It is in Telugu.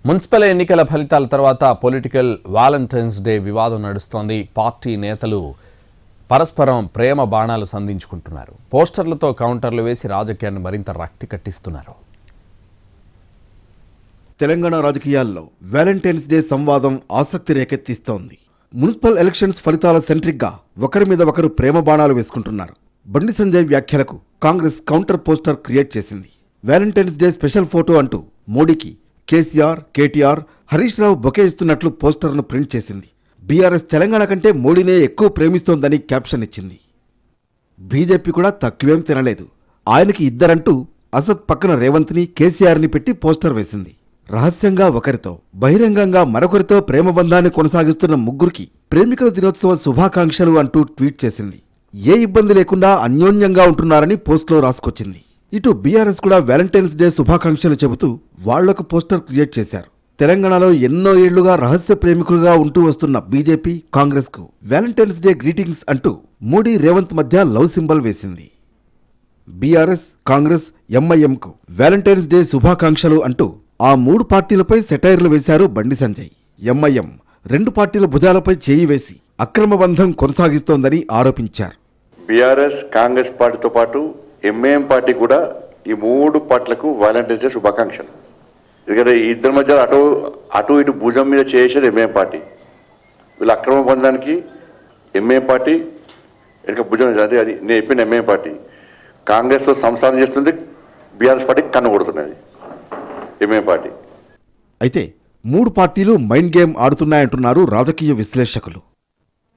మున్సిపల్ ఎన్నికల ఫలితాల తర్వాత పొలిటికల్ వాలంటైన్స్ డే వివాదం నడుస్తోంది. పార్టీ నేతలు పరస్పరం ప్రేమ బాణాలు సంధించుకుంటున్నారు. పోస్టర్లతో కౌంటర్లు వేసి రాజకీయాన్ని మరింత రక్తి కట్టిస్తున్నారు. తెలంగాణ రాజకీయాల్లో వాలంటైన్స్ డే సంవాదం ఆసక్తి రేకెత్తిస్తోంది. మున్సిపల్ ఎలక్షన్స్ ఫలితాల సెంట్రిక్గా ఒకరి మీద ఒకరు ప్రేమ బాణాలు వేసుకుంటున్నారు. బండి సంజయ్ వ్యాఖ్యలకు కాంగ్రెస్ కౌంటర్ పోస్టర్ క్రియేట్ చేసింది. వాలంటైన్స్ డే స్పెషల్ ఫోటో అంటూ మోడీకి కేసీఆర్, కేటీఆర్, హరీష్ రావు బొకే ఇస్తున్నట్లు పోస్టర్ను ప్రింట్ చేసింది. బీఆర్ఎస్ తెలంగాణ కంటే మోడీనే ఎక్కువ ప్రేమిస్తోందని క్యాప్షన్ ఇచ్చింది. బీజేపీ కూడా తక్కువేం తినలేదు. ఆయనకి ఇద్దరంటూ అసద్ పక్కన రేవంత్ని, కేసీఆర్ని పెట్టి పోస్టర్ వేసింది. రహస్యంగా ఒకరితో, బహిరంగంగా మరొకరితో ప్రేమ బంధాన్ని కొనసాగిస్తున్న ముగ్గురికి ప్రేమికుల దినోత్సవ శుభాకాంక్షలు అంటూ ట్వీట్ చేసింది. ఏ ఇబ్బంది లేకుండా అన్యోన్యంగా ఉంటున్నారని పోస్ట్లో రాసుకొచ్చింది. ఇటు బీఆర్ఎస్ కూడా వాలంటైన్స్ డే శుభాకాంక్షలు చెబుతూ వాళ్లకు పోస్టర్ క్రియేట్ చేశారు. తెలంగాణలో ఎన్నో ఏళ్లుగా రహస్య ప్రేమికులుగా ఉంటూ వస్తున్న బీజేపీ, కాంగ్రెస్ కు వాలంటైన్స్ డే గ్రీటింగ్స్ అంటూ మోడీ, రేవంత్ మధ్య లవ్ సింబల్ వేసింది. బీఆర్ఎస్, కాంగ్రెస్, ఎంఐఎంకు వాలంటైన్స్ డే శుభాకాంక్షలు అంటూ ఆ మూడు పార్టీలపై సెటైర్లు వేశారు బండి సంజయ్. ఎంఐఎం రెండు పార్టీల భుజాలపై చేయి వేసి అక్రమ బంధం కొనసాగిస్తోందని ఆరోపించారు. బీఆర్ఎస్, కాంగ్రెస్ పార్టీతో పాటు ఎంఐఎం పార్టీ కూడా ఈ మూడు పార్టీలకు వాలంటైన్స్ డే శుభాకాంక్షలు. ఎందుకంటే ఈ ఇద్దరి మధ్య అటు ఇటు భుజం మీద చేసేది ఎంఐఎం పార్టీ. వీళ్ళ అక్రమ బంధానికి ఎంఐఎం పార్టీ వెనుక భుజం, అదే అది నేను చెప్పిన ఎంఐఎం పార్టీ కాంగ్రెస్తో సంసారం చేస్తుంది, బీఆర్ఎస్ పార్టీ కన్ను కొడుతున్నది ఎంఐఎం పార్టీ. అయితే మూడు పార్టీలు మైండ్ గేమ్ ఆడుతున్నాయంటున్నారు రాజకీయ విశ్లేషకులు.